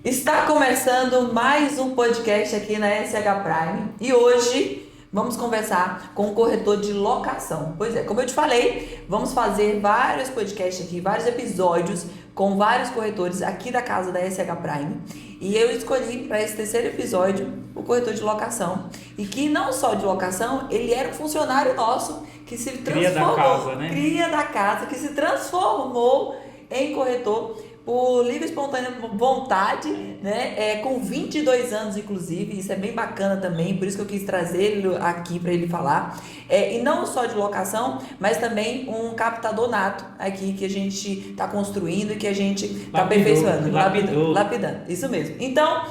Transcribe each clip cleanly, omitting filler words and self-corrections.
Está começando mais um podcast aqui na SH Prime e hoje vamos conversar com o corretor de locação. Pois é, como eu te falei, vamos fazer vários podcasts aqui, vários episódios com vários corretores aqui da casa da SH Prime e eu escolhi para esse terceiro episódio o corretor de locação e que não só de locação, ele era um funcionário nosso que se transformou, cria da casa, que se transformou em corretor por livre e espontânea vontade, né? Com 22 anos, inclusive, isso é bem bacana também, por isso que eu quis trazer ele aqui para ele falar. E não só de locação, mas também um captador nato aqui que a gente está construindo e que a gente está aperfeiçoando. Lapidando, isso mesmo. Então,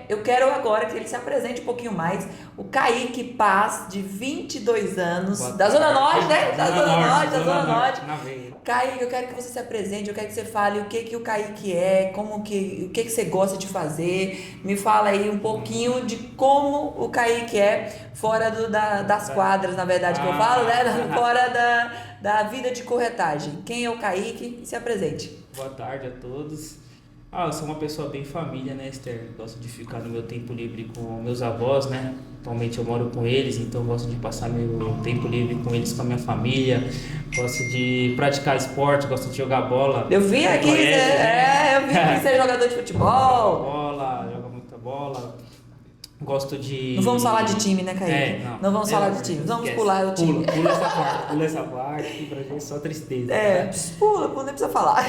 eu quero agora que ele se apresente um pouquinho mais. O Kaique Paz, de 22 anos, da Zona Norte, né? Da Zona Norte. Kaique, eu quero que você se apresente, eu quero que você fale o que o Kaique é, o que você gosta de fazer. Me fala aí um pouquinho de como o Kaique é fora das quadras, na verdade, que eu falo, né? Fora da vida de corretagem. Quem é o Kaique? Se apresente. Boa tarde a todos. Eu sou uma pessoa bem família, né, Esther? Gosto de ficar no meu tempo livre com meus avós, né? Atualmente eu moro com eles, então gosto de passar meu tempo livre com eles, com a minha família. Gosto de praticar esporte, gosto de jogar bola. Eu vi aqui, eu vi que você é jogador de futebol. Joga muita bola. Gosto de... Não vamos falar de time, né, Kaique? Não vamos falar de time, vamos pular o time. Pula essa parte, que pra gente é só tristeza. Né? Pula, nem precisa falar.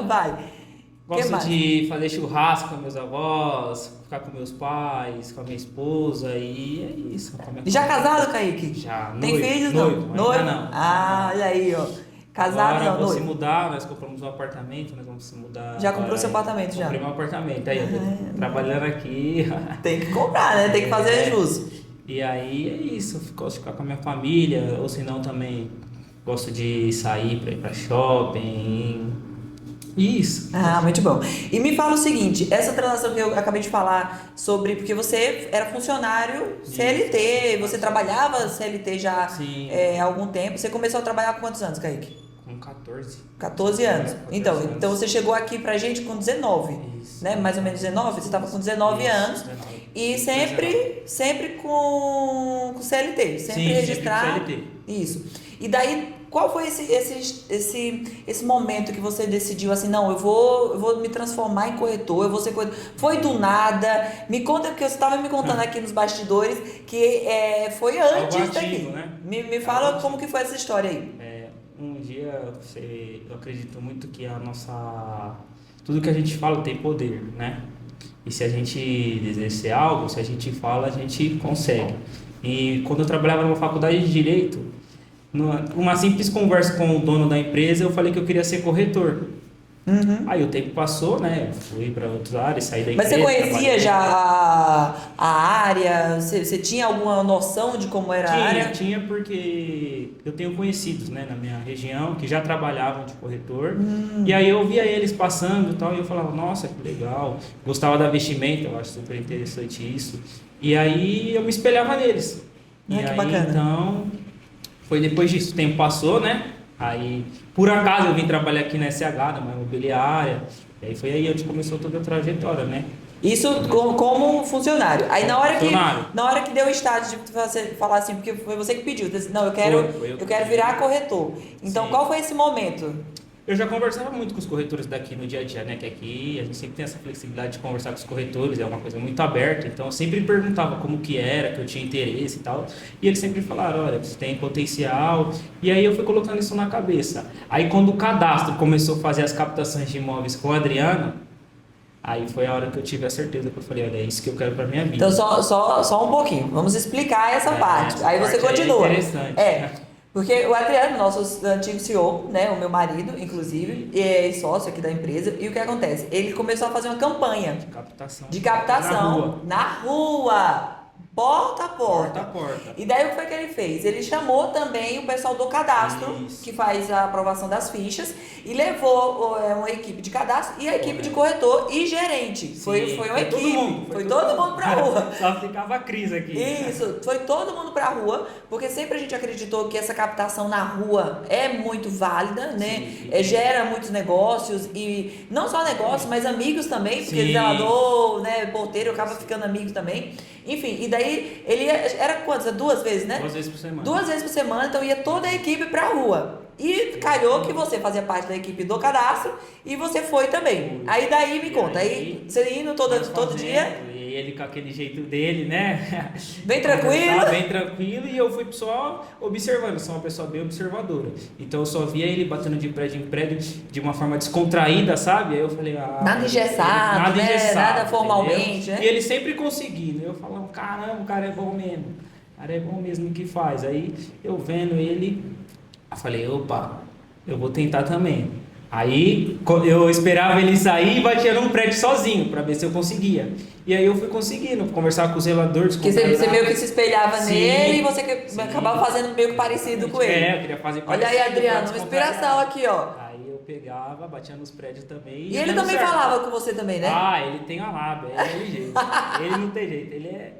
Vai. Gosto de fazer churrasco com meus avós, ficar com meus pais, com a minha esposa e é isso. Já casado, Kaique? Já. Tem filhos? Noivo? Não. Olha aí, ó. Casado agora não, vou noivo. se mudar, nós compramos um apartamento, nós vamos se mudar. Já comprou seu apartamento já? Comprei meu apartamento, aí eu tô trabalhando aqui. Tem que comprar, né? Tem que fazer jus. E aí é isso, eu gosto de ficar com a minha família, ou se não também gosto de sair pra ir pra shopping. Isso. Muito bom. E me fala o seguinte, essa transação que eu acabei de falar sobre, porque você era funcionário CLT, você trabalhava CLT já há algum tempo. Você começou a trabalhar com quantos anos, Kaique? Com 14. 14 anos. 14 então anos. você chegou aqui pra gente com 19, isso. né? Mais ou menos 19? Você estava com 19 anos. 19. E sempre com CLT, sempre registrado. Sempre com CLT. Isso. E daí, qual foi esse momento que você decidiu assim, não, eu vou me transformar em corretor, eu vou ser corretor? Foi do nada? Me conta, porque você estava me contando aqui nos bastidores que foi antes daqui. Né? Me fala como que foi essa história aí. Um dia, eu acredito muito que tudo que a gente fala tem poder, né? E se a gente exercer algo, se a gente fala, a gente consegue. E quando eu trabalhava numa faculdade de Direito, numa simples conversa com o dono da empresa, eu falei que eu queria ser corretor. Uhum. Aí o tempo passou, né? Fui para outras áreas, saí da empresa. Mas você conhecia já a área? Você tinha alguma noção de como era a área? Tinha porque eu tenho conhecidos, né, na minha região que já trabalhavam de corretor. E aí eu via eles passando e tal, e eu falava, nossa, que legal. Gostava da vestimenta, eu acho super interessante isso. E aí eu me espelhava neles. Que bacana. Então, foi depois disso. O tempo passou, né? Aí, por acaso, eu vim trabalhar aqui na SH, numa imobiliária. E aí foi aí onde começou toda a trajetória, né? Isso como funcionário. Aí na hora que deu o estágio de você falar assim, porque foi você que pediu, disse, não, eu quero virar corretor. Então, qual foi esse momento? Eu já conversava muito com os corretores daqui no dia a dia, né? Que aqui a gente sempre tem essa flexibilidade de conversar com os corretores, é uma coisa muito aberta. Então eu sempre perguntava como que era, que eu tinha interesse e tal. E eles sempre falaram, olha, você tem potencial. E aí eu fui colocando isso na cabeça. Aí quando o cadastro começou a fazer as captações de imóveis com o Adriano, aí foi a hora que eu tive a certeza que eu falei, olha, é isso que eu quero pra minha vida. Então só um pouquinho, vamos explicar essa parte. Aí você continua. É interessante. Porque o Adriano, nosso antigo CEO, né, o meu marido, inclusive, é sócio aqui da empresa, e o que acontece? Ele começou a fazer uma campanha De captação. Na rua. porta a porta. Porta a porta. E daí o que foi que ele fez? Ele chamou também o pessoal do cadastro, Isso. que faz a aprovação das fichas, e levou uma equipe de cadastro e a equipe de corretor e gerente. Foi uma equipe. Foi todo mundo pra rua. Só ficava a crise aqui. Isso, foi todo mundo pra rua, porque sempre a gente acreditou que essa captação na rua é muito válida, né? Gera muitos negócios, e não só negócios, mas amigos também, porque Sim. zelador, né, porteiro, acaba ficando amigo também. Enfim, e daí ele era quantas? 2 vezes, né? 2 vezes por semana. 2 vezes por semana, então ia toda a equipe pra rua. E calhou que você fazia parte da equipe do cadastro e você foi também. Aí daí me conta, aí você indo todo dia. E ele com aquele jeito dele, né? Bem tranquilo. Bem tranquilo, e eu fui só observando, sou uma pessoa bem observadora. Então eu só via ele batendo de prédio em prédio de uma forma descontraída, sabe? Aí eu falei, nada engessado, né? Nada formalmente, entendeu? né? E ele sempre conseguindo. Eu falava, caramba, o cara é bom mesmo. O cara é bom mesmo no que faz. Aí eu vendo ele, eu falei, opa, eu vou tentar também. Aí eu esperava ele sair e batia num prédio sozinho pra ver se eu conseguia. E aí eu fui conseguindo conversar com os zeladores. Porque você meio que se espelhava Sim, nele e você acabava fazendo meio que parecido com ele. É, eu queria fazer Olha aí, Adriano, uma inspiração aqui, ó. Aí eu pegava, batia nos prédios também. E ele também falava com você também, né? Ah, ele tem a lábia, é aquele jeito. Ele não tem jeito, ele é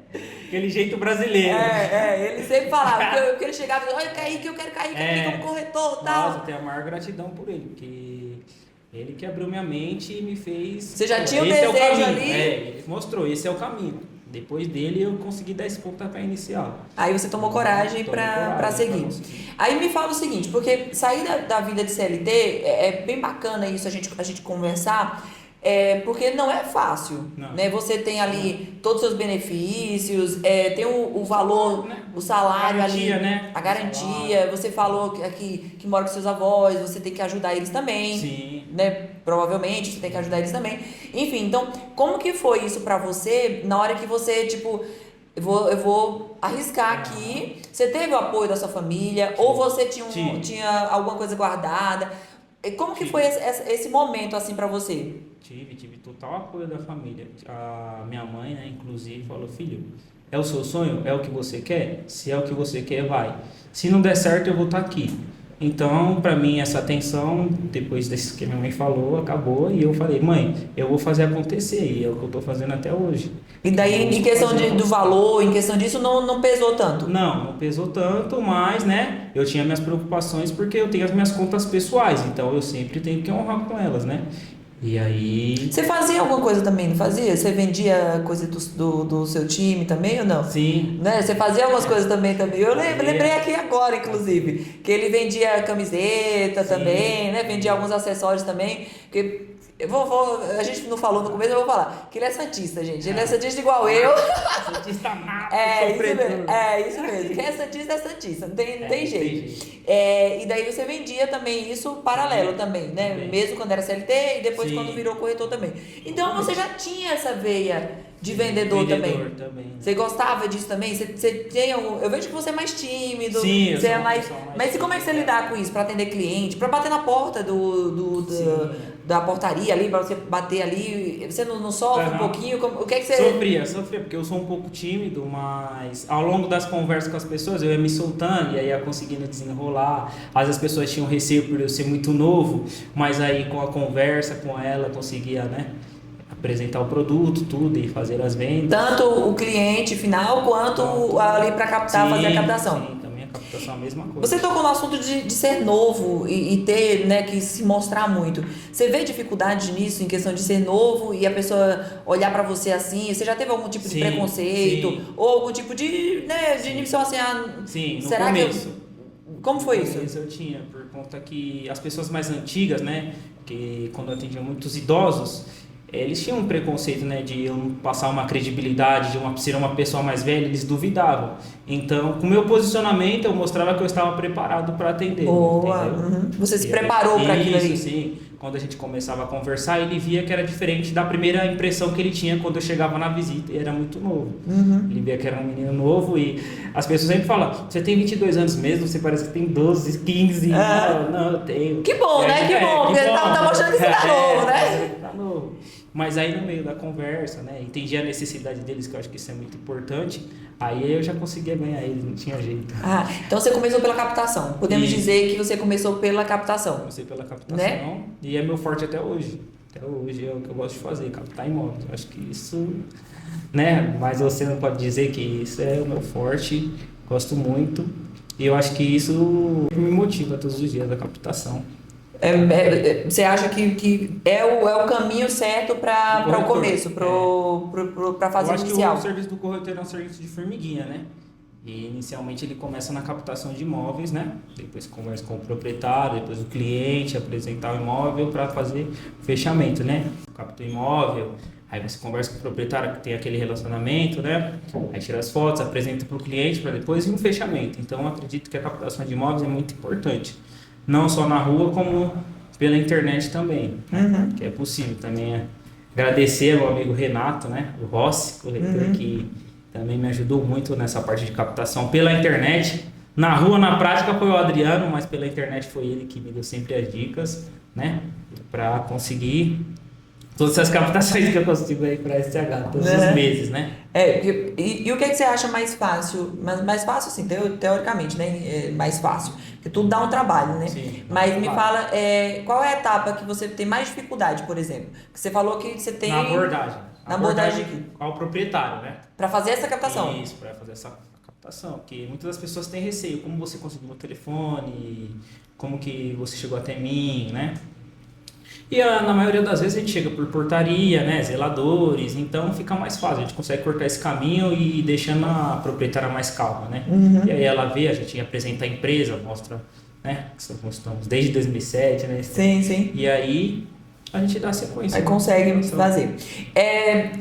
aquele jeito brasileiro. Ele sempre falava, porque ele chegava e dizia, olha, Kaique, eu quero Kaique aqui como corretor e tal. Nossa, eu tenho a maior gratidão por ele, porque ele que abriu minha mente e me fez... Você já tinha um esse desejo é o caminho. ali? Ele mostrou, esse é o caminho. Depois dele eu consegui dar esse pontapé inicial. Aí você tomou coragem pra seguir. Aí me fala o seguinte, porque sair da vida de CLT é bem bacana isso, a gente conversar, porque não é fácil, né? Você tem ali todos os seus benefícios, tem o valor, o salário garantia, ali, né? a garantia. Você falou que mora com seus avós, você tem que ajudar eles também. Sim. Né? Provavelmente você tem que ajudar eles também. Enfim, então, como que foi isso pra você na hora que você, tipo, eu vou arriscar aqui? Você teve o apoio da sua família? Ou você tinha alguma coisa guardada? Como que foi esse momento, assim, pra você? Tive total apoio da família. A minha mãe, né, inclusive, falou, filho, é o seu sonho? É o que você quer? Se é o que você quer, vai. Se não der certo, eu vou estar aqui. Então, pra mim, essa atenção, depois desse que minha mãe falou, acabou. E eu falei, mãe, eu vou fazer acontecer. E é o que eu tô fazendo até hoje. E daí, em questão do valor, em questão disso, não pesou tanto? Não pesou tanto, mas, né, eu tinha minhas preocupações porque eu tenho as minhas contas pessoais. Então, eu sempre tenho que honrar com elas, né? E aí... Você fazia alguma coisa também, não fazia? Você vendia coisa do seu time também ou não? Sim. Né? Você fazia algumas coisas também? Eu lembrei aqui agora, inclusive, que ele vendia camiseta também, né? Vendia alguns acessórios também. Porque a gente não falou no começo, eu vou falar. Que ele é santista, gente. Ele é santista igual eu. Santista nato, isso mesmo. Quem é santista, não tem jeito. E daí você vendia também isso paralelo também, né? Mesmo quando era CLT e depois quando virou corretor também. Então você já tinha essa veia de vendedor também. Você gostava disso também? Você tem algum... Eu vejo que você é mais tímido. Sim, você é mais... Mas como é que você lidar com isso? Pra atender cliente? Pra bater na porta da portaria ali, pra você bater ali? Você não sofre um pouquinho? O que é que você... Sofria, porque eu sou um pouco tímido, mas ao longo das conversas com as pessoas eu ia me soltando e aí ia conseguindo desenrolar. Às vezes as pessoas tinham receio por eu ser muito novo, mas aí com a conversa com ela conseguia, né, apresentar o produto, tudo e fazer as vendas. Tanto o cliente final quanto ali para captar, fazer a captação. Sim, também a captação é a mesma coisa. Você tocou no assunto de ser novo e ter, né, que se mostrar muito. Você vê dificuldade nisso, em questão de ser novo e a pessoa olhar para você assim? Você já teve algum tipo de preconceito? Ou algum tipo de inibição assim? Sim, no será começo. Como foi isso? Isso eu tinha, por conta que as pessoas mais antigas, né, que quando eu atendia muitos idosos, eles tinham um preconceito, né, de eu passar uma credibilidade, de ser uma pessoa mais velha, eles duvidavam. Então, com o meu posicionamento, eu mostrava que eu estava preparado para atender. Boa. Uhum. Você se preparou para aquilo ali? Sim. Quando a gente começava a conversar, ele via que era diferente da primeira impressão que ele tinha quando eu chegava na visita, e era muito novo. Uhum. Ele via que era um menino novo e as pessoas sempre falam, você tem 22 anos mesmo, você parece que tem 12, 15. Não, eu tenho. Que bom, né? Que bom, porque ele tá mostrando que você tá novo, né? Tá novo. Mas aí no meio da conversa, né, entendi a necessidade deles, que eu acho que isso é muito importante, aí eu já conseguia ganhar eles, não tinha jeito. Ah, então você começou pela captação. Podemos Isso. dizer que você começou pela captação. Comecei pela captação, Né? e é meu forte até hoje. Até hoje é o que eu gosto de fazer, captar imóveis. Eu acho que isso, né, mas você não pode dizer que isso é o meu forte, gosto muito, e eu acho que isso me motiva todos os dias, a captação. Você acha que é o caminho certo para o Corretor, começo, para a fase eu acho inicial? que o serviço do corretor é um serviço de formiguinha, né? E inicialmente ele começa na captação de imóveis, né? Depois conversa com o proprietário, depois o cliente, apresentar o imóvel para fazer o fechamento, né? Capta o imóvel, aí você conversa com o proprietário que tem aquele relacionamento, né? Aí tira as fotos, apresenta para o cliente para depois vir um fechamento. Então eu acredito que a captação de imóveis é muito importante. Não só na rua, como pela internet também, né? Que é possível também. Agradecer ao amigo Renato, né? O Rossi, corretor, que também me ajudou muito nessa parte de captação pela internet. Na rua, na prática, foi o Adriano, mas pela internet foi ele que me deu sempre as dicas, né? Para conseguir todas essas captações que eu consigo aí para STH todos os meses, né? E o que é que você acha mais fácil? Mais fácil, assim, teoricamente, né? Mais fácil. Porque tudo dá um trabalho, né? Sim, Mas me fala, qual é a etapa que você tem mais dificuldade, por exemplo? Que você falou que você tem. Na abordagem. Na abordagem aqui. Ao proprietário, né? Para fazer essa captação. Isso, para fazer essa captação. Porque muitas das pessoas têm receio. Como você conseguiu o telefone? Como que você chegou até mim, né? E na maioria das vezes a gente chega por portaria, né? Zeladores. Então fica mais fácil. A gente consegue cortar esse caminho e deixando a proprietária mais calma, né? E aí ela vê, a gente apresenta a empresa, mostra, né? Que estamos desde 2007, né? Sim. E aí a gente dá sequência. Aí consegue fazer.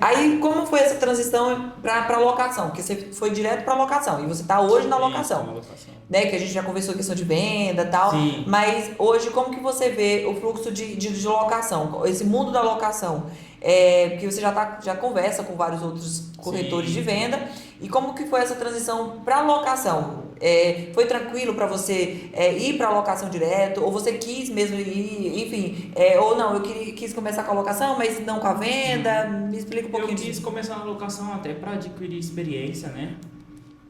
Aí como foi essa transição para locação? Porque você foi direto para locação e você está hoje na locação. Na locação. Né, que a gente já conversou questão de venda e tal. Sim. Mas hoje como que você vê o fluxo de locação? Esse mundo da locação? Porque você já conversa com vários outros corretores de venda. E como que foi essa transição para locação? Foi tranquilo para você ir para a locação direto? Ou você quis mesmo ir, enfim, ou não, eu quis começar com a locação, mas não com a venda? Me explica um pouquinho Eu quis disso. começar na locação até para adquirir experiência, né?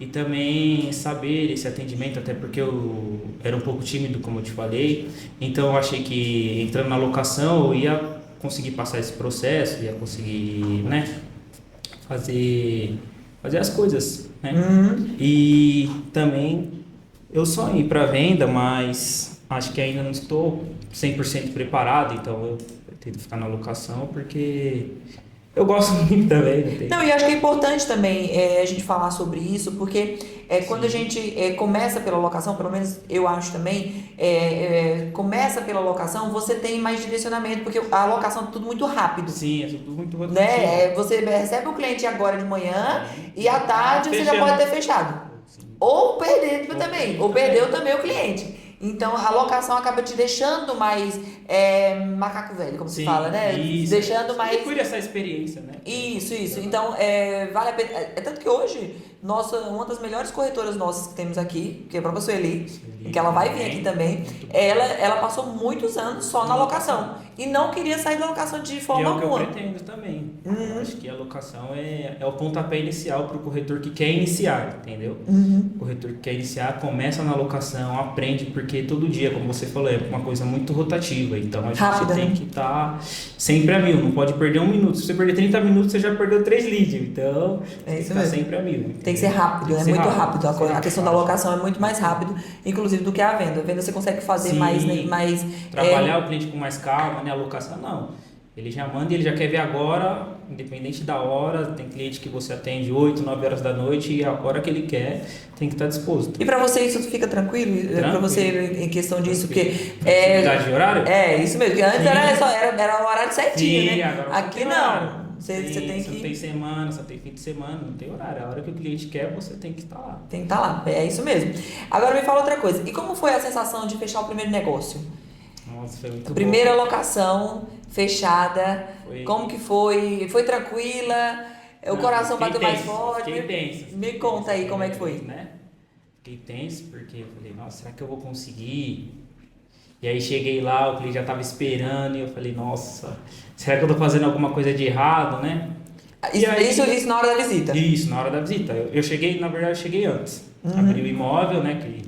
E também saber esse atendimento, até porque eu era um pouco tímido, como eu te falei. Então eu achei que entrando na locação eu ia conseguir passar esse processo, ia conseguir, né, fazer as coisas, né? E também eu sonho ir para venda, mas acho que ainda não estou 100% preparado, então eu pretendo ficar na locação porque eu gosto muito também. Não, e acho que é importante também a gente falar sobre isso, porque quando a gente começa pela locação, pelo menos eu acho também, começa pela locação, você tem mais direcionamento, porque a locação é tudo muito rápido. Sim, é tudo muito rápido. Né? Você recebe o cliente agora de manhã e à tarde você já pode ter fechado. Sim. Ou perder também, ou perdeu também o cliente. Então a locação acaba te deixando mais macaco velho, como se fala, né? Isso. Deixando mais. Procure essa experiência, né? Isso. Então, vale a pena. Tanto que hoje, uma das melhores corretoras nossas que temos aqui, que é a própria Sueli, que ela vai vir aqui também, ela passou muitos anos só na locação. E não queria sair da locação de forma alguma. É o que eu pretendo também. Eu acho que a locação é o pontapé inicial para o corretor que quer iniciar, entendeu? O corretor que quer iniciar começa na locação, aprende, porque todo dia, como você falou, é uma coisa muito rotativa. Então a gente tem que estar sempre a mil, não pode perder um minuto. Se você perder 30 minutos, você já perdeu 3 leads. Então tem que estar sempre a mil. Entendeu? Tem que ser rápido, é muito rápido. A questão da locação é muito mais rápido, inclusive, do que a venda. A venda você consegue fazer mais. Trabalhar o cliente com mais calma, né? A locação não. Ele já manda e ele já quer ver agora, independente da hora. Tem cliente que você atende 8, 9 horas da noite e a hora que ele quer tem que estar disposto. E pra você isso fica tranquilo? Pra você em questão disso? Porque Atividade de horário? Isso mesmo. Porque antes era o horário certinho, Sim, né? Agora Aqui não. Você tem que... Você tem semana, você tem fim de semana, não tem horário. A hora que o cliente quer, você tem que estar lá. Tem que estar lá, é isso mesmo. Agora me fala outra coisa. E como foi a sensação de fechar o primeiro negócio? Nossa, foi muito bom. Primeira locação fechada. Como que foi? Foi tranquila? O coração bateu mais forte? Fiquei tenso. Me conta aí como é que foi. Né? Fiquei tenso porque eu falei, nossa, será que eu vou conseguir? E aí cheguei lá, o cliente já tava esperando e eu falei, nossa, será que eu tô fazendo alguma coisa de errado, né? E aí, Isso na hora da visita? Isso, na hora da visita. Eu cheguei, na verdade, eu cheguei antes. Abri o imóvel, né? Que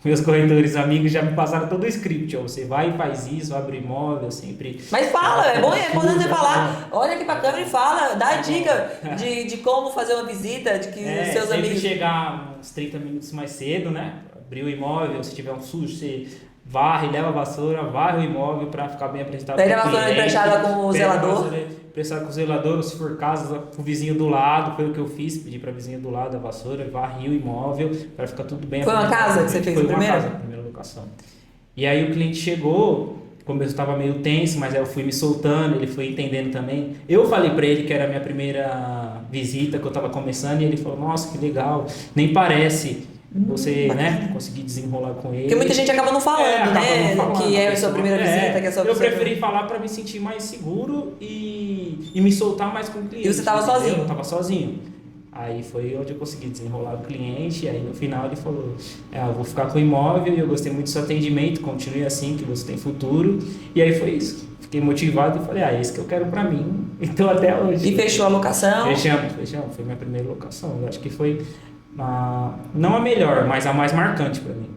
meus corretores amigos já me passaram todo o script. Ó, você vai e faz isso, abre o imóvel, sempre. Mas fala, é bom, é importante você tudo, falar. Olha aqui pra câmera e fala, dá a dica de como fazer uma visita, de que os seus sempre amigos. chegar uns 30 minutos mais cedo, né? Abrir o imóvel, se tiver um sujo, você varre, leva a vassoura, varre o imóvel para ficar bem apresentado. Pega a vassoura emprestada com o zelador. Emprestada com o zelador, ou se for caso, com o vizinho do lado, foi o que eu fiz, pedi para vizinho do lado a vassoura, varri o imóvel para ficar tudo bem. Foi uma casa que você fez Foi a primeira? Foi uma casa, a primeira locação. E aí o cliente chegou, como eu estava meio tenso, mas aí eu fui me soltando, ele foi entendendo também. Eu falei para ele que era a minha primeira visita, que eu estava começando, e ele falou, nossa, que legal, nem parece você, né, conseguir desenrolar com ele. Porque muita gente acaba não falando, né, que é a sua primeira visita, que é a sua Eu preferi falar para me sentir mais seguro e me soltar mais com o cliente. E você estava sozinho? Eu estava sozinho. Aí foi onde eu consegui desenrolar o cliente, e aí no final ele falou, eu vou ficar com o imóvel, e eu gostei muito do seu atendimento, continue assim, que você tem futuro. E aí foi isso. Fiquei motivado e falei, é isso que eu quero pra mim. Então até hoje. E fechou a locação? Fechamos. Foi minha primeira locação. Eu acho que foi, não a melhor, mas a mais marcante pra mim.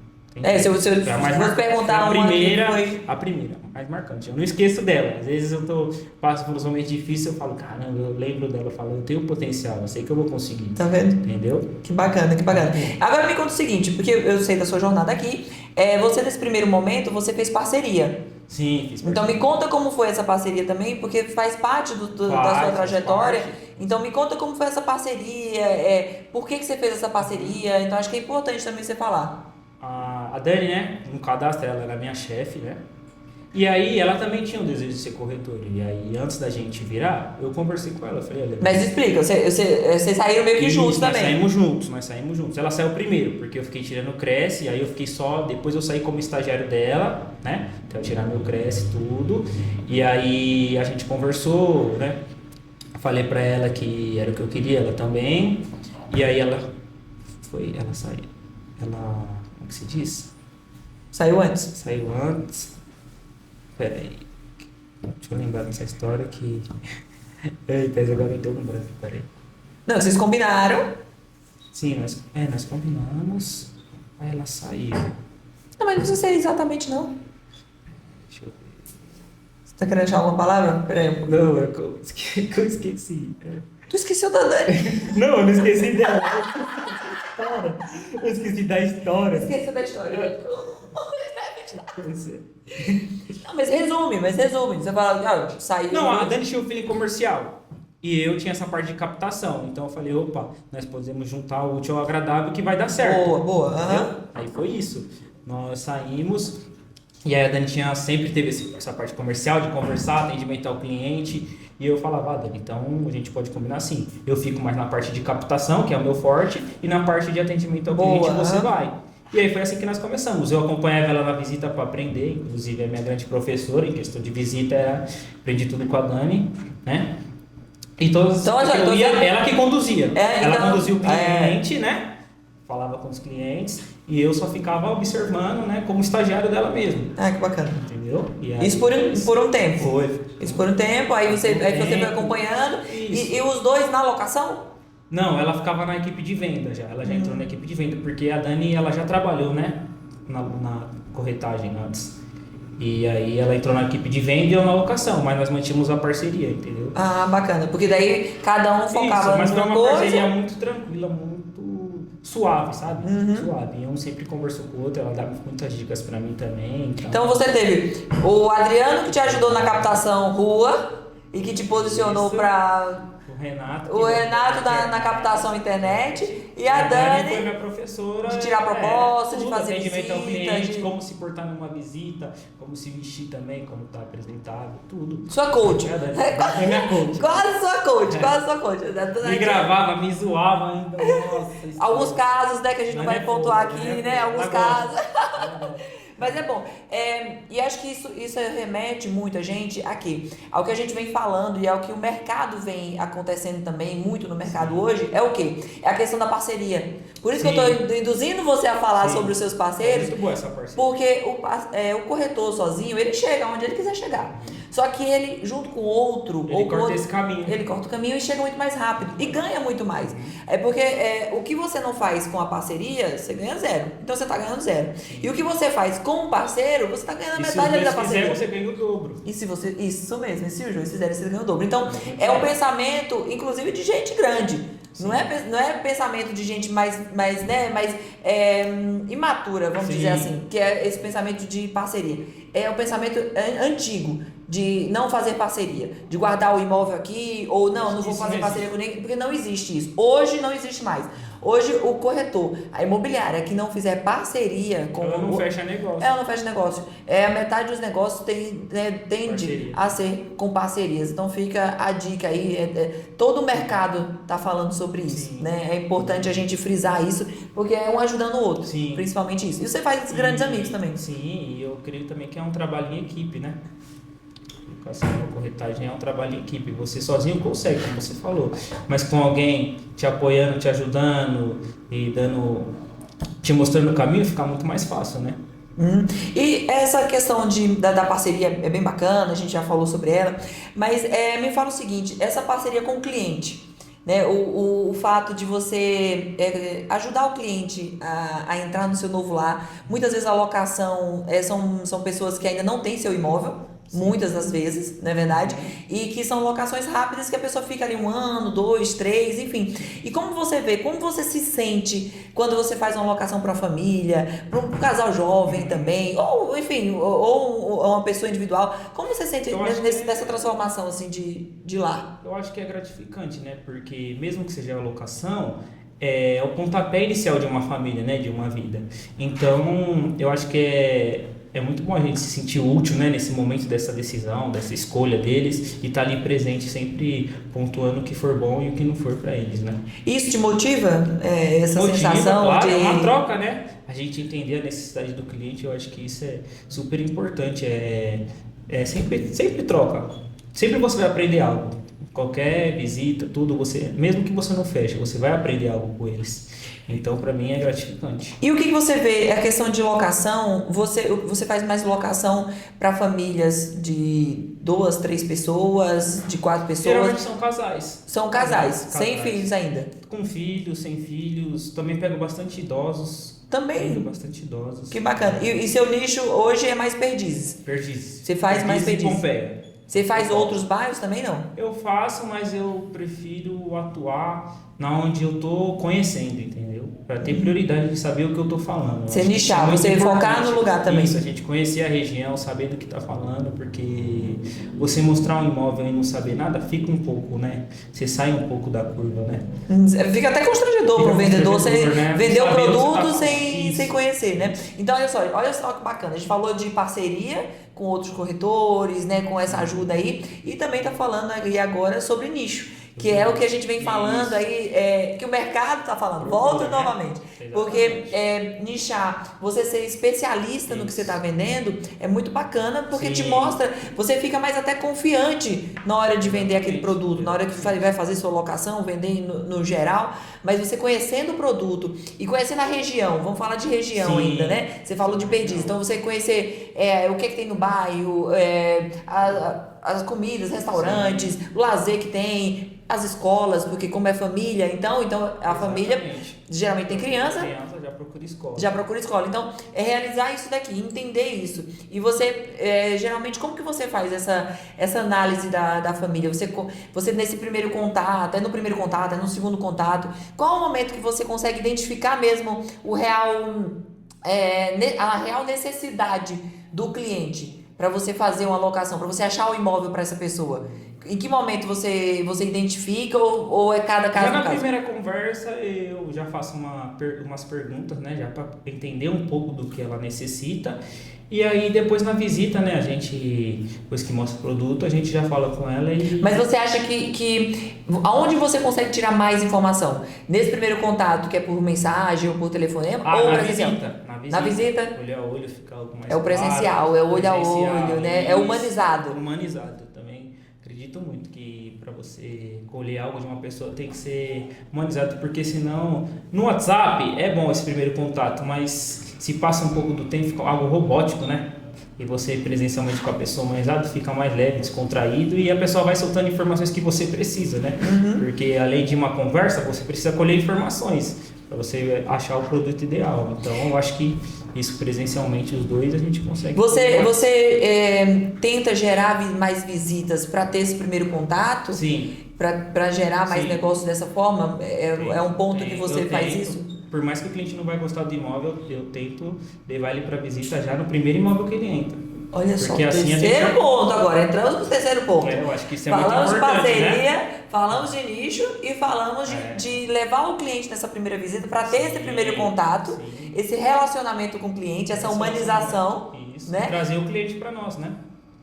Se eu vou perguntar uma primeira, a primeira, a mais marcante. Eu não esqueço dela. Às vezes eu passo por uns momentos difíceis, eu falo, caramba, eu lembro dela, eu falo, eu tenho potencial, eu sei que eu vou conseguir. Tá vendo? Entendeu? Que bacana, que bacana. Agora me conta o seguinte, porque eu sei da sua jornada aqui, você nesse primeiro momento, você fez parceria. Sim, fiz parceria. Então me conta como foi essa parceria também, porque faz parte da sua trajetória. Então me conta como foi essa parceria, por que você fez essa parceria. Então acho que é importante também você falar. A Dani, né, no cadastro, ela era minha chefe, né? E aí ela também tinha o desejo de ser corretora. E aí antes da gente virar, eu conversei com ela, falei, olha... Mas explica, vocês saíram meio que juntos também. Nós saímos juntos. Ela saiu primeiro, porque eu fiquei tirando o Cresce, aí eu fiquei depois eu saí como estagiário dela, né? Então eu tirar meu Cresce, tudo. E aí a gente conversou, né? Falei pra ela que era o que eu queria, ela também. E aí ela saiu. Como que se diz? Saiu antes? Saiu antes. Peraí. Deixa eu lembrar dessa história que... Eita, agora eu deu um branco, peraí. Não, vocês combinaram. Sim, nós combinamos. Aí ela saiu. Não, mas não precisa ser exatamente não. Deixa eu ver. Você tá querendo achar alguma palavra? Peraí. Não, eu esqueci. Tu esqueceu da Dani. Não, eu não esqueci dela. Eu esqueci da história. Esqueceu da história. Não, mas resume. Você fala, saiu. Não, a Dani tinha o feeling comercial. E eu tinha essa parte de captação. Então eu falei, opa, nós podemos juntar o útil ao agradável que vai dar certo. Boa. Aí foi isso. Nós saímos. E aí a Dani sempre teve essa parte comercial, de conversar, atendimento ao cliente. E eu falava, Dani, então a gente pode combinar assim. Eu fico mais na parte de captação, que é o meu forte, e na parte de atendimento ao cliente você vai. E aí foi assim que nós começamos. Eu acompanhava ela na visita para aprender, inclusive a minha grande professora em questão de visita, aprendi tudo com a Dani, né? E todos, ela que conduzia. Ela conduzia o cliente, né? Falava com os clientes e eu só ficava observando, né, como estagiário dela mesmo. Ah, que bacana. Entendeu? E aí, isso por um tempo? Foi. Isso por um tempo, aí você foi acompanhando. E os dois na locação? Não, ela ficava na equipe de venda já. Ela já entrou na equipe de venda, porque a Dani, ela já trabalhou, né, na corretagem antes. E aí ela entrou na equipe de venda e eu na locação, mas nós mantínhamos a parceria, entendeu? Ah, bacana, porque daí cada um focava mas numa foi uma coisa. parceria muito tranquila, muito suave, sabe? Suave. E um sempre conversou com o outro, ela dava muitas dicas pra mim também. Então você teve o Adriano que te ajudou na captação rua e que te posicionou para... O Renato na captação internet e a Dani foi minha professora de tirar proposta, de fazer atendimento ao cliente, visita, como se portar numa visita, como se vestir também, como tá apresentável, tudo. Sua coach. É minha coach. Quase sua coach. Me gravava, me zoava ainda. Nossa, alguns casos, né, que a gente não vai pontuar aqui, né? Alguns casos. Mas é bom. E acho que isso remete muito a gente aqui, ao que a gente vem falando e ao que o mercado vem acontecendo também, muito no mercado hoje, é o quê? É a questão da parceria. Por isso que eu estou induzindo você a falar sobre os seus parceiros, muito boa essa parceria. porque o corretor sozinho, ele chega onde ele quiser chegar. Só que ele, junto com outro... Ele corta esse caminho. Ele corta o caminho e chega muito mais rápido. E ganha muito mais. É porque o que você não faz com a parceria, você ganha zero. Então você está ganhando zero. E o que você faz com o parceiro, você está ganhando a metade ali da parceria. Se você ganha o dobro. E se você... Isso mesmo. E se os dois fizerem, você ganha o dobro. Então, é um pensamento, inclusive, de gente grande. Não é pensamento de gente mais imatura, vamos dizer assim, que é esse pensamento de parceria. É o pensamento antigo de não fazer parceria, de guardar o imóvel aqui, ou não vou fazer parceria com ninguém, porque não existe isso. Hoje não existe mais. Hoje o corretor, a imobiliária que não fizer parceria com... Ela não fecha negócio. Ela não fecha negócio. A metade dos negócios tende a ser com parcerias. Então fica a dica aí. Todo o mercado está falando sobre isso. Né? É importante a gente frisar isso, porque é um ajudando o outro. Sim. Principalmente isso. E você faz grandes amigos também. Sim, e eu creio também que é um trabalho em equipe, né? A corretagem é um trabalho em equipe. Você sozinho consegue, como você falou, mas com alguém te apoiando, te ajudando e te mostrando o caminho, fica muito mais fácil, né? E essa questão da parceria é bem bacana, a gente já falou sobre ela, mas me fala o seguinte, essa parceria com o cliente, né? O fato de você ajudar o cliente a entrar no seu novo lar. Muitas vezes a locação são pessoas que ainda não têm seu imóvel. Muitas das vezes, não é verdade? E que são locações rápidas que a pessoa fica ali 1 ano, 2, 3, enfim. E como você vê, como você se sente quando você faz uma locação para uma família, para um casal jovem também, ou enfim, ou uma pessoa individual, como você sente nessa transformação assim de lar? Eu acho que é gratificante, né? Porque mesmo que seja a locação, é o pontapé inicial de uma família, né? De uma vida. Então, eu acho que é muito bom a gente se sentir útil, né, nesse momento dessa decisão, dessa escolha deles e estar ali presente, sempre pontuando o que for bom e o que não for para eles, né? Isso te motiva? Essa sensação claro, de... é uma troca, né? A gente entender a necessidade do cliente, eu acho que isso é super importante. Sempre troca. Sempre você vai aprender algo. Qualquer visita, tudo, mesmo que você não feche, você vai aprender algo com eles. Então, para mim, é gratificante. E o que você vê? A questão de locação, você faz mais locação para famílias de 2, 3 pessoas, de 4 pessoas? Geralmente são casais. São casais, sem filhos ainda? Com filhos, sem filhos. Também pego bastante idosos. Também? Pego bastante idosos. Que bacana. E seu nicho hoje é mais Perdizes? Perdizes. Você faz mais Perdizes? E Pompeia. Você faz outros bairros também, não? Eu faço, mas eu prefiro atuar na onde eu tô conhecendo, entendeu? Para ter prioridade de saber o que eu tô falando. Você nichar, você focar no lugar também. Isso, a gente conhecer a região, saber do que tá falando, porque você mostrar um imóvel e não saber nada, fica um pouco, né? Você sai um pouco da curva, né? Fica até constrangedor para o vendedor, você vender o produto sem conhecer, né? Então, olha só que bacana. A gente falou de parceria com outros corretores, né? Com essa ajuda aí. E também tá falando aí agora sobre nicho. Que é o que a gente vem falando aí, que o mercado está falando. Volto novamente. Porque nichar, você ser especialista no que você está vendendo, é muito bacana, porque te mostra, você fica mais até confiante na hora de vender aquele produto, na hora que vai fazer sua locação, vender no geral, mas você conhecendo o produto e conhecendo a região, vamos falar de região ainda, né? Você falou de Perdizes, então você conhecer o que tem no bairro, as comidas, restaurantes, o lazer que tem, as escolas, porque como é família, então a família geralmente tem criança. Já procura escola. Então, é realizar isso daqui, entender isso. E você, geralmente, como que você faz essa análise da família? Você nesse primeiro contato, no primeiro contato, no segundo contato, qual é o momento que você consegue identificar mesmo a real necessidade do cliente para você fazer uma alocação, para você achar o imóvel para essa pessoa? Em que momento você identifica ou é cada caso? Já na primeira conversa eu já faço umas perguntas, né, já para entender um pouco do que ela necessita E aí depois na visita, né, a gente, depois que mostra o produto, a gente já fala com ela e... Mas você acha que aonde você consegue tirar mais informação? Nesse primeiro contato, que é por mensagem ou por telefonema, ou na presencial? visita. Na visita? Olho a olho fica algo mais É o presencial, claro, é o olho a presencial, olho, né? É isso. humanizado. Humanizado. Também acredito muito que para você colher algo de uma pessoa tem que ser humanizado, porque senão, no WhatsApp é bom esse primeiro contato, mas se passa um pouco do tempo, fica algo robótico, né? E você presencialmente com a pessoa humanizada fica mais leve, descontraído e a pessoa vai soltando informações que você precisa, né? Porque além de uma conversa, você precisa colher informações para você achar o produto ideal. Então, eu acho que isso presencialmente, os dois, a gente consegue. Você tenta gerar mais visitas para ter esse primeiro contato? Sim. Para gerar mais Sim. negócio dessa forma? É um ponto que você faz isso? Por mais que o cliente não vai gostar do imóvel, eu tento levar ele para visita já no primeiro imóvel que ele entra. Olha só, porque assim terceiro ponto agora, entramos no terceiro ponto. Eu acho que isso é falamos muito importante, de parceria, né? falamos de nicho e falamos de levar o cliente nessa primeira visita para ter esse primeiro contato, esse relacionamento com o cliente, essa humanização, isso, né? Trazer o cliente para nós, né?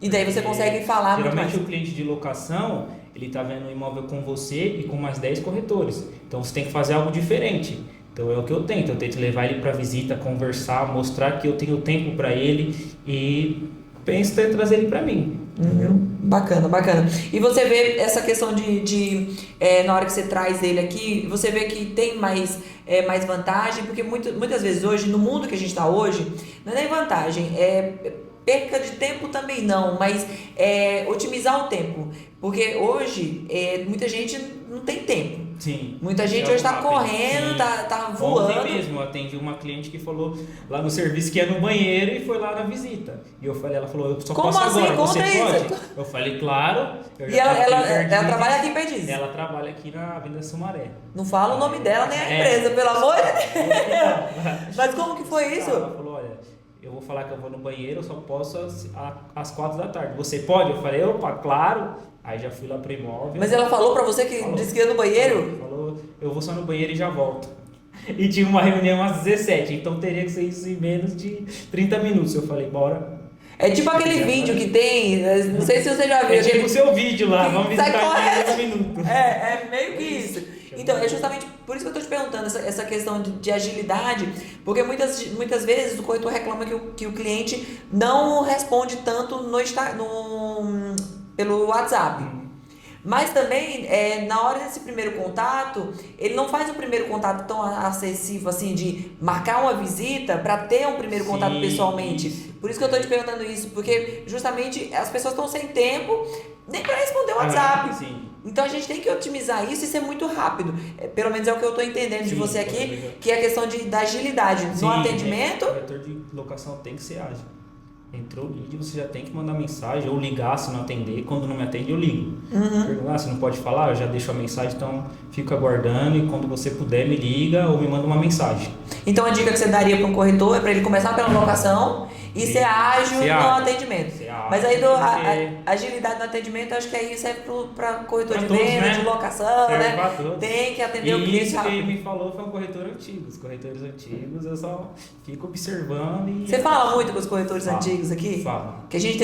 E daí você consegue falar muito mais. Geralmente o cliente de locação, ele está vendo o imóvel com você e com mais 10 corretores. Então você tem que fazer algo diferente. Então é o que eu tento levar ele para visita, conversar, mostrar que eu tenho tempo para ele e penso em trazer ele para mim. Bacana. E você vê essa questão na hora que você traz ele aqui, você vê que tem mais vantagem, porque muitas vezes hoje, no mundo que a gente está hoje, não é nem vantagem, perca de tempo também não, mas otimizar o tempo. Porque hoje muita gente não tem tempo. Sim. Muita gente hoje está correndo, tá voando. Ontem mesmo eu atendi uma cliente que falou lá no serviço que ia no banheiro e foi lá na visita. E ela falou, eu só posso assim? agora, você Isso. pode? Eu falei, claro. E ela trabalha aqui em Perdiz? Ela trabalha aqui na Avenida Sumaré. Não fala o nome dela nem a empresa, pelo amor de Deus. Mas como que foi isso? Ela falou, olha, eu vou falar que eu vou no banheiro, eu só posso às 4 da tarde. Você pode? Eu falei, opa, claro. Aí já fui lá pro imóvel. Mas ela falou pra você que disse que ia no banheiro? Falou, eu vou só no banheiro e já volto. E tinha uma reunião às 17, então teria que ser isso em menos de 30 minutos. Eu falei, bora. É tipo aquele vídeo que tem, não sei se você já viu. É tipo o seu vídeo lá, vamos visitar em 10 minutos. É meio que isso. Então, é justamente por isso que eu tô te perguntando essa questão de agilidade, porque muitas vezes o corretor reclama que o cliente não responde tanto pelo WhatsApp. Mas também, na hora desse primeiro contato, ele não faz o primeiro contato tão acessível assim, de marcar uma visita para ter um primeiro contato pessoalmente. Por isso que eu tô te perguntando isso, porque justamente as pessoas estão sem tempo nem para responder o WhatsApp. Então a gente tem que otimizar isso e ser muito rápido. Pelo menos é o que eu tô entendendo de você aqui, que é a questão da agilidade. No atendimento... O corretor de locação tem que ser ágil. Entrou o lead, você já tem que mandar mensagem ou ligar se não atender. Quando não me atende, eu ligo. Perguntar se não pode falar, eu já deixo a mensagem, então fico aguardando e quando você puder me liga ou me manda uma mensagem. Então a dica que você daria para um corretor é para ele começar pela locação e ser ágil no atendimento. Mas aí a agilidade no atendimento, acho que aí serve para corretor de venda, de locação, né? Tem que atender o cliente isso rápido. que ele me falou foi um corretor antigo. Os corretores antigos eu só fico observando e... Você fala muito com os corretores antigos aqui? Fala. Que a gente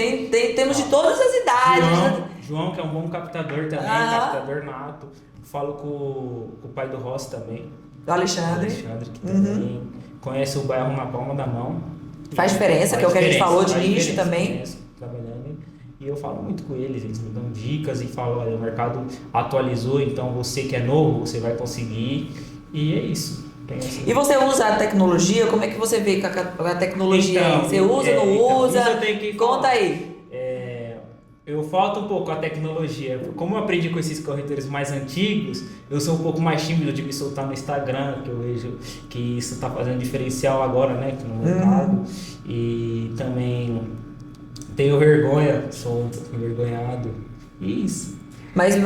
temos de todas as idades. João, que é um bom captador também, captador nato. Falo com o pai do Rossi também. Do Alexandre. Que também conhece o bairro na palma da mão. Faz diferença, que é o que a gente falou de nicho também. Trabalhando. E eu falo muito com eles me dão dicas e falam, olha, o mercado atualizou, então você que é novo, você vai conseguir. E é isso. E você usa a tecnologia? Como é que você vê com a tecnologia? Então, você usa, não usa? Conta aí. Eu falto um pouco a tecnologia. Como eu aprendi com esses corretores mais antigos, eu sou um pouco mais tímido de me soltar no Instagram, que eu vejo que isso está fazendo diferencial agora, né, no mercado. E também tenho vergonha, sou um pouco envergonhado. Isso. Mas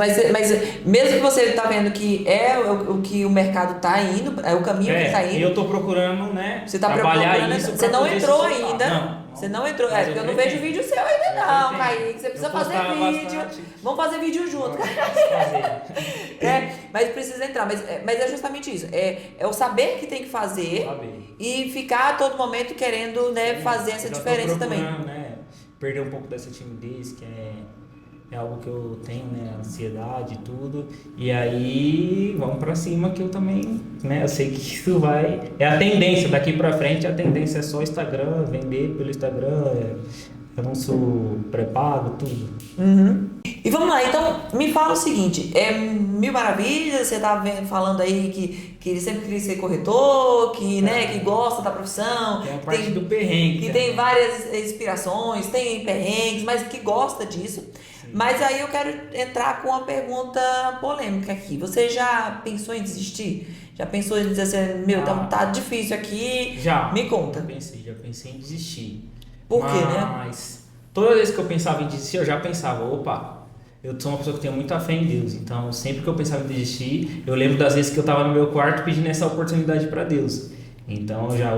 mesmo que você está vendo que é o que o mercado está indo, é o caminho que está indo. E eu estou procurando, né? Você está trabalhar isso. Você não entrou ainda. Não. Você não entrou. Porque eu não vejo vídeo seu ainda não, Kaique. Você precisa fazer vídeo. Vamos fazer vídeo junto. Mas precisa entrar. Mas é justamente isso. É o saber que tem que fazer e ficar a todo momento querendo, né, fazer essa diferença também. Né, perder um pouco dessa timidez, que é algo que eu tenho, né, ansiedade e tudo. E aí, vamos pra cima que eu também, né, eu sei que isso é a tendência, daqui pra frente a tendência é só Instagram, vender pelo Instagram, anúncio pré-pago, tudo. Uhum. E vamos lá, então me fala o seguinte, mil maravilhas, você tá falando aí que ele sempre queria ser corretor, que, né, que gosta da profissão. Tem a parte do perrengue. Que tem várias inspirações, tem perrengues, mas que gosta disso. Sim. Mas aí eu quero entrar com uma pergunta polêmica aqui. Você já pensou em desistir? Já pensou em dizer assim, tá difícil aqui? Já. Me conta. Já pensei em desistir. Por quê, né? Mas toda vez que eu pensava em desistir, eu já pensava, opa, eu sou uma pessoa que tem muita fé em Deus, então sempre que eu pensava em desistir, eu lembro das vezes que eu estava no meu quarto pedindo essa oportunidade para Deus. Então eu já,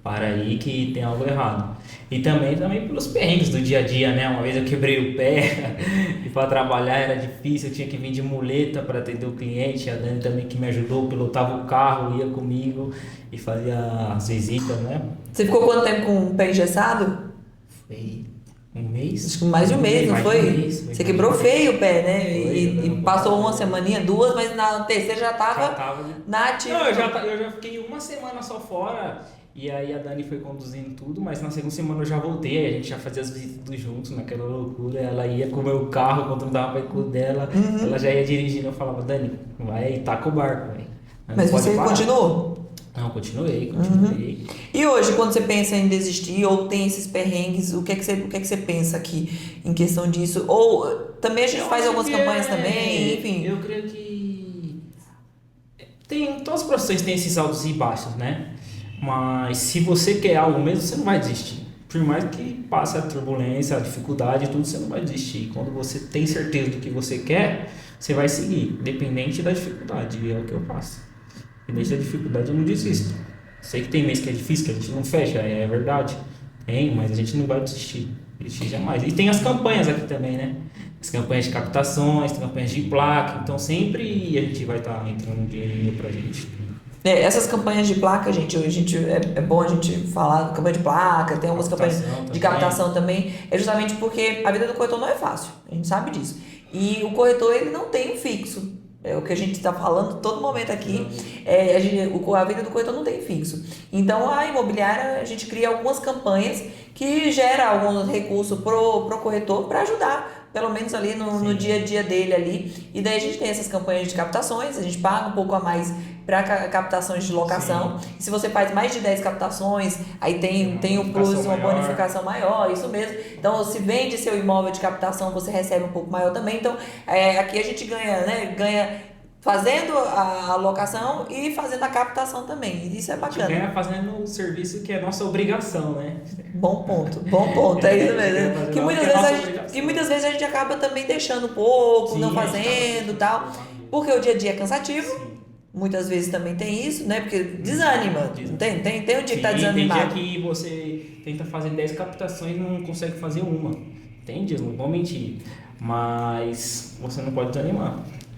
para aí que tem algo errado. E também pelos perrengues do dia a dia, né? Uma vez eu quebrei o pé e para trabalhar era difícil, eu tinha que vir de muleta para atender o cliente. A Dani também que me ajudou, pilotava o carro, ia comigo e fazia as visitas, né? Você ficou quanto tempo com o pé engessado? Foi um mês? Acho que mais de um mês, não foi? Você quebrou feio o pé, né? E passou uma semaninha, duas, mas na terceira já tava na ativa. Não, eu já fiquei uma semana só fora. E aí a Dani foi conduzindo tudo, mas na segunda semana eu já voltei, aí a gente já fazia as visitas tudo juntos, naquela loucura. Ela ia com o meu carro, quando não dava pra ir com o dela, ela já ia dirigindo. Eu falava, Dani, vai, taca o barco, velho. Mas você continuou? Não, continuei. E hoje, quando você pensa em desistir ou tem esses perrengues, o que é que você pensa aqui em questão disso? Ou também a gente faz algumas campanhas também, enfim. Eu creio que todas as profissões têm esses altos e baixos, né? Mas se você quer algo mesmo, você não vai desistir. Por mais que passe a turbulência, a dificuldade e tudo, você não vai desistir. Quando você tem certeza do que você quer, você vai seguir, independente da dificuldade. E é o que eu faço. Independente da dificuldade, eu não desisto. Sei que tem mês que é difícil, que a gente não fecha, é verdade. Tem, mas a gente não vai desistir. Desistir jamais. E tem as campanhas aqui também, né? As campanhas de captações, campanhas de placa. Então sempre a gente vai estar entrando um dinheirinho pra gente. Essas campanhas de placa, gente, é bom a gente falar da campanha de placa, tem algumas campanhas de captação também, é justamente porque a vida do corretor não é fácil, a gente sabe disso. E o corretor, ele não tem um fixo, é o que a gente está falando todo momento aqui, a vida do corretor não tem fixo. Então, a imobiliária, a gente cria algumas campanhas que gera alguns recursos pro corretor para ajudar, pelo menos ali no dia a dia dele ali. E daí a gente tem essas campanhas de captações, a gente paga um pouco a mais para captações de locação. E se você faz mais de 10 captações, aí tem o plus, uma bonificação maior, isso mesmo. Então, se vende seu imóvel de captação, você recebe um pouco maior também. Então, aqui a gente ganha fazendo a locação e fazendo a captação também. E isso é bacana. A gente ganha fazendo o serviço que é nossa obrigação, né? Bom ponto, é isso mesmo. Que muitas vezes a gente acaba também deixando um pouco, não fazendo e tal, porque o dia a dia é cansativo. Sim. Muitas vezes também tem isso, né? Porque desanima. Tem um dia que tá desanimado. Tem dia que você tenta fazer 10 captações e não consegue fazer uma. Tem dias, não vou mentir. Mas você não pode desanimar.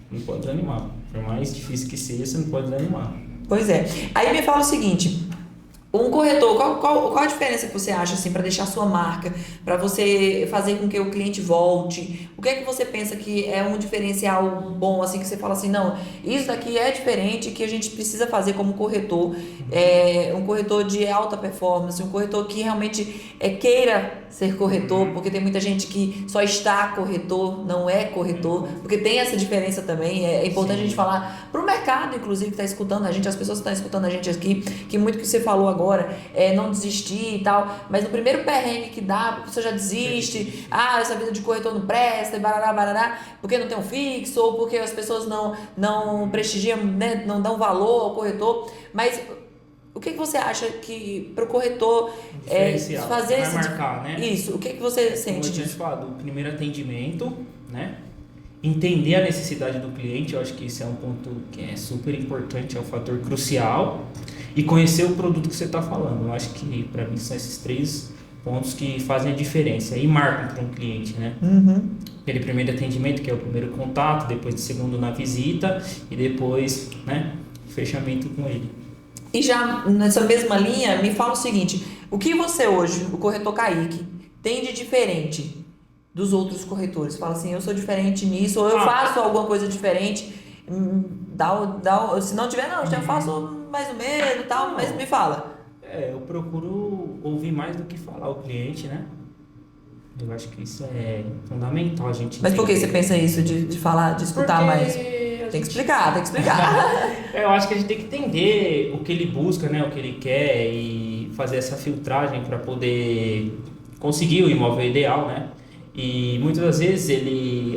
Não pode desanimar. Por mais difícil que seja, você não pode desanimar. Pois é. Aí me fala o seguinte. Um corretor, qual a diferença que você acha assim para deixar a sua marca, para você fazer com que o cliente volte? O que é que você pensa que é um diferencial bom, assim, que você fala assim, não, isso daqui é diferente, que a gente precisa fazer como corretor, um corretor de alta performance, um corretor que realmente queira ser corretor, porque tem muita gente que só está corretor, não é corretor, porque tem essa diferença também. É importante a gente falar para o mercado, inclusive, que está escutando a gente, as pessoas que estão escutando a gente aqui, que muito que você falou agora, não desistir e tal, mas no primeiro perrengue que dá, a pessoa já desiste, essa vida de corretor não presta, e barará, porque não tem um fixo, ou porque as pessoas não prestigiam, né, não dão valor ao corretor. Mas o que você acha que para o corretor fazer vai marcar, né? Isso, o que você sente? Como eu tinha falado, o primeiro atendimento, né? Entender a necessidade do cliente, eu acho que esse é um ponto que é super importante, é um fator crucial. E conhecer o produto que você está falando. Eu acho que para mim são esses 3 pontos que fazem a diferença e marcam para um cliente, né? aquele primeiro atendimento, que é o primeiro contato, depois o segundo na visita e depois, né, fechamento com ele. E já nessa mesma linha, me fala o seguinte, o que você hoje, o corretor Kaique, tem de diferente dos outros corretores? Fala assim, eu sou diferente nisso, ou eu faço alguma coisa diferente, se não tiver, não, eu faço mais ou menos e tal, mas me fala. Eu procuro ouvir mais do que falar o cliente, né? Eu acho que isso é fundamental a gente. Mas por que você pensa isso, de falar, de escutar mais? Tem que explicar. Eu acho que a gente tem que entender o que ele busca, né? O que ele quer e fazer essa filtragem para poder conseguir o imóvel ideal, né? E muitas das vezes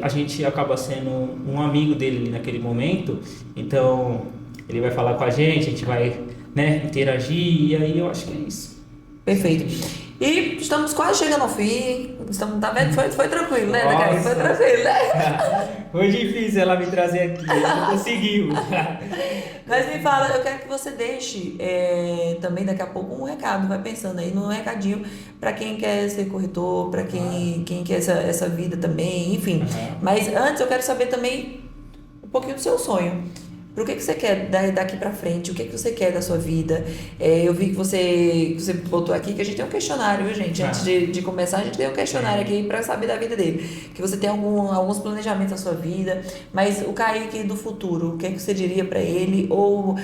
a gente acaba sendo um amigo dele ali naquele momento, então ele vai falar com a gente vai, né, interagir, e aí eu acho que é isso. Perfeito. E estamos quase chegando ao fim. Tá vendo? Foi tranquilo, né, Kaique? Foi tranquilo, né? Foi difícil ela me trazer aqui, não conseguiu. Mas me fala, eu quero que você deixe também daqui a pouco um recado, vai pensando aí num recadinho para quem quer ser corretor, para quem quer essa vida também, enfim. Mas antes eu quero saber também um pouquinho do seu sonho. Para o que você quer daqui para frente? O que você quer da sua vida? Eu vi que você botou aqui que a gente tem um questionário, viu, gente? Antes de começar, a gente tem um questionário aqui para saber da vida dele. Que você tem alguns planejamentos da sua vida, mas o Kaique do futuro, o que você diria para ele? Ou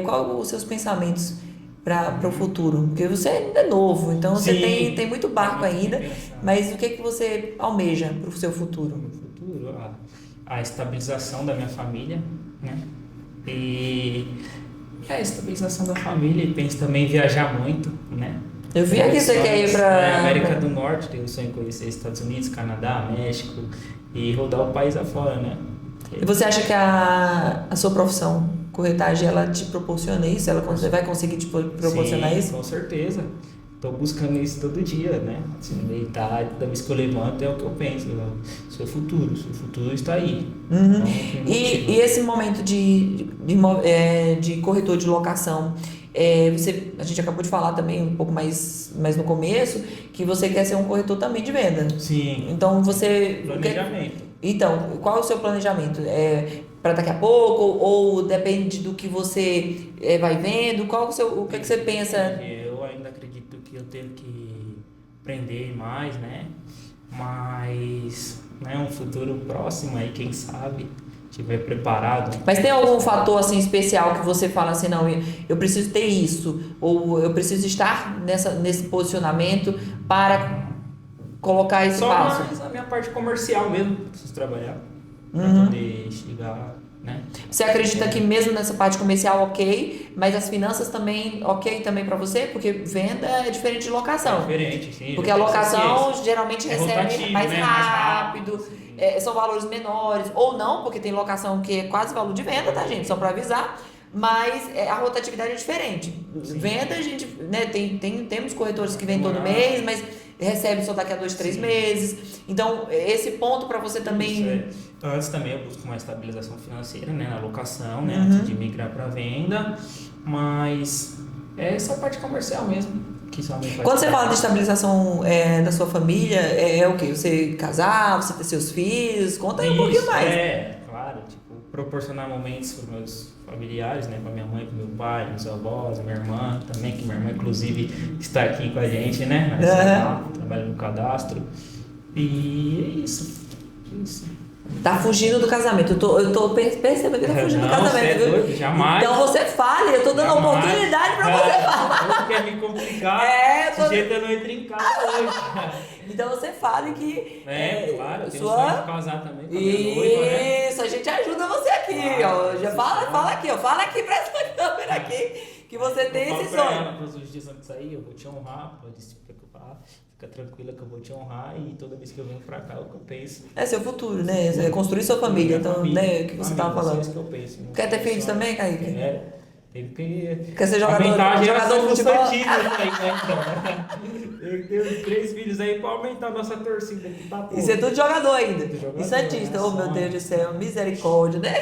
qual os seus pensamentos para o futuro? Porque você ainda é novo, então você tem muito barco ainda, mas o que você almeja para o seu futuro? No futuro, a estabilização da minha família, né? E a estabilização da família, e penso também em viajar muito, né? Eu vi aqui que você quer ir para América do Norte, tenho o sonho de conhecer Estados Unidos, Canadá, México e rodar o país afora, né? E você acha que a sua profissão, corretagem, ela te proporciona isso? Você vai conseguir te proporcionar isso? Com certeza. Estou buscando isso todo dia, né? Assim, no meio tarde, da vez que eu levanto, é o que eu penso. Seu futuro está aí. Uhum. Então, e esse momento de corretor de locação, a gente acabou de falar também um pouco mais no começo, que você quer ser um corretor também de venda. Sim. Então você... Planejamento. Então, qual é o seu planejamento? Para daqui a pouco? Ou depende do que você vai vendo? O que você pensa? Eu ainda acredito que eu tenho que aprender mais, né? Mas, né, um futuro próximo aí, quem sabe, estiver preparado. Mas tem algum fator assim especial que você fala assim, não, eu preciso ter isso, ou eu preciso estar nesse posicionamento para colocar esse passo? Só mais a minha parte comercial mesmo, preciso trabalhar para poder chegar, né? Você acredita que mesmo nessa parte comercial, ok, mas as finanças também, ok também para você? Porque venda é diferente de locação. É diferente, sim. Porque a locação geralmente recebe rotativo, mais né? rápido, são valores menores, ou não, porque tem locação que é quase valor de venda, tá, gente? Só para avisar. Mas a rotatividade é diferente. Sim. Venda, a gente, né, temos corretores que vêm todo mês, mas recebe só daqui a 2-3 meses. Então, esse ponto para você também... Então, antes também eu busco uma estabilização financeira, né, na locação, né, antes de migrar para venda. Mas essa parte comercial mesmo. Quando você fala de estabilização da sua família, é o quê? Você casar, você ter seus filhos? Conta aí um pouquinho mais. Claro, tipo, proporcionar momentos para meus familiares, né, para minha mãe, para meu pai, meus avós, minha irmã também, que minha irmã inclusive está aqui com a gente, né, trabalha no cadastro. E é isso. Tá fugindo do casamento. Eu tô percebendo que tá fugindo do casamento, viu? Doido, jamais. Então você fale, eu tô dando oportunidade pra você falar. Você quer me complicar? Desse jeito eu não entro em casa hoje. Então você fale que... claro, eu tenho sonho de casar também com a minha noiva, né? Isso, a gente ajuda você aqui, ó. Já fala aqui, ó. Fala aqui pra essa câmera aqui, que você tem esse sonho. Todos os dias antes de sair, eu vou te honrar, pode se preocupar. Fica tranquila que eu vou te honrar e toda vez que eu venho pra cá é o que eu penso. É seu futuro, né? É construir sua família, então, né? O que você tava falando. É isso que eu penso. Quer ter filhos também, Kaique? Tem que... Quer ser jogador de futebol? Tem que ter uns 3 filhos aí pra aumentar a nossa torcida aqui. Tá, e ser tudo jogador ainda. E Santista, oh meu Deus do céu, misericórdia, né?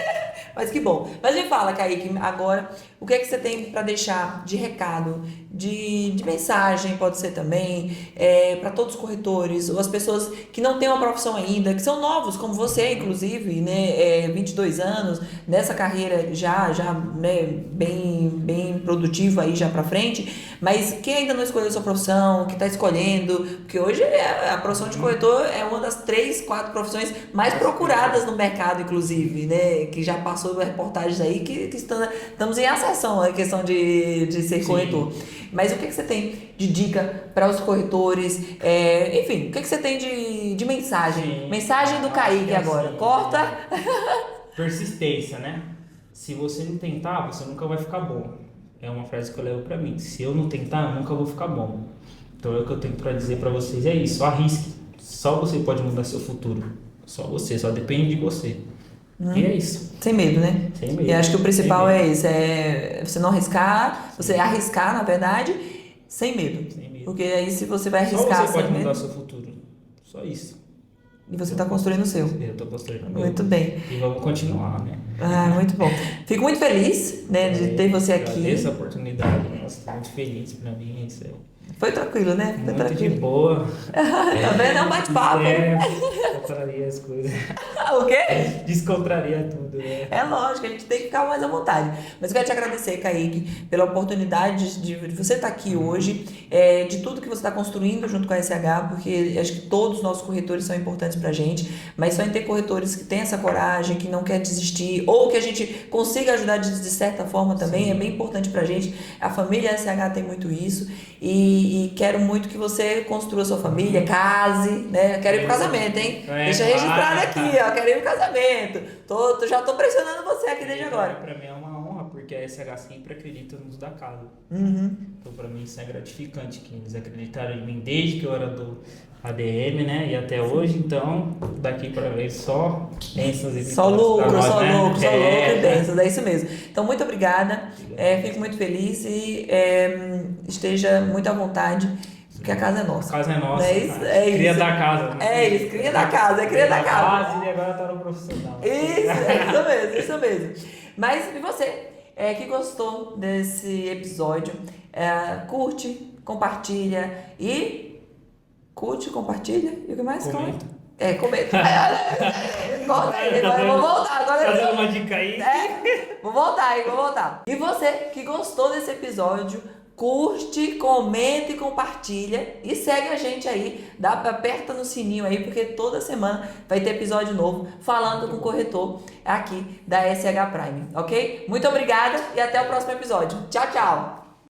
Mas que bom. Mas me fala, Kaique, agora, O que é que você tem para deixar de recado, de mensagem, pode ser também, para todos os corretores, ou as pessoas que não têm uma profissão ainda, que são novos, como você, inclusive, né, 22 anos, nessa carreira já né, bem produtiva aí já para frente, mas quem ainda não escolheu sua profissão, que está escolhendo, porque hoje a profissão de corretor é uma das 3, 4 profissões mais procuradas no mercado, inclusive, né, que já passou reportagens aí que estamos em ascensão a questão de ser corretor. Mas o que você tem de dica para os corretores? Enfim, o que você tem de mensagem? Sim. Mensagem do Kaique agora. Assim, Corta. Persistência, né? Se você não tentar, você nunca vai ficar bom. É uma frase que eu levo pra mim. Se eu não tentar, eu nunca vou ficar bom. Então, o que eu tenho pra dizer pra vocês é isso. Arrisque. Só você pode mudar seu futuro. Só você. Só depende de você. E é isso. Sem medo, né? Sem medo. E acho que o principal é isso. É você não arriscar. Você arriscar, na verdade, sem medo. Sem medo. Porque aí se você vai Só arriscar você sem pode mudar medo, seu futuro. Só isso. e você está construindo o seu. Eu tô construindo o meu. Muito bem. E vamos continuar, né? Muito bom. Fico muito feliz, né, de ter você aqui. Agradeço a oportunidade. Nossa, tô muito feliz pra mim. Isso Foi tranquilo, né? Foi muito tranquilo. de boa. Tá vendo? É um bate-papo. Descontraria as coisas. O quê? Descontraria tudo, né? É lógico, a gente tem que ficar mais à vontade. Mas eu quero te agradecer, Kaique, pela oportunidade de você estar aqui hoje, de tudo que você está construindo junto com a SH, porque acho que todos os nossos corretores são importantes pra gente, mas só em ter corretores que têm essa coragem, que não quer desistir, ou que a gente consiga ajudar de certa forma também, é bem importante pra gente. A família SH tem muito isso, e quero muito que você construa sua família, case, né? Quero ir pro casamento, hein? Deixa registrado aqui, ó, quero ir pro casamento. Já tô pressionando você aqui desde agora. Pra mim é uma honra, porque a SH sempre acredita nos da casa. Então pra mim isso é gratificante, que eles acreditaram em mim desde que eu era do ADM, né? E até hoje, então, daqui pra ver só bênçãos e Só lucro, nós, só né? lucro e bênçãos, é isso mesmo. Então, muito obrigada, fico muito feliz e esteja muito à vontade, porque a casa é nossa. A casa é nossa. É isso, Cria da casa. É isso, cria da casa, cria da casa. E agora tá no profissional. Isso mesmo. Mas e você, que gostou desse episódio, curte, compartilha e... Curte, compartilha e o que mais? Comenta. Comenta. Volta aí, eu vou voltar. Agora Tá dando uma dica aí? Vou voltar. E você que gostou desse episódio, curte, comenta e compartilha e segue a gente aí, aperta no sininho aí, porque toda semana vai ter episódio novo falando com o corretor aqui da SH Prime, ok? Muito obrigada e até o próximo episódio. Tchau, tchau!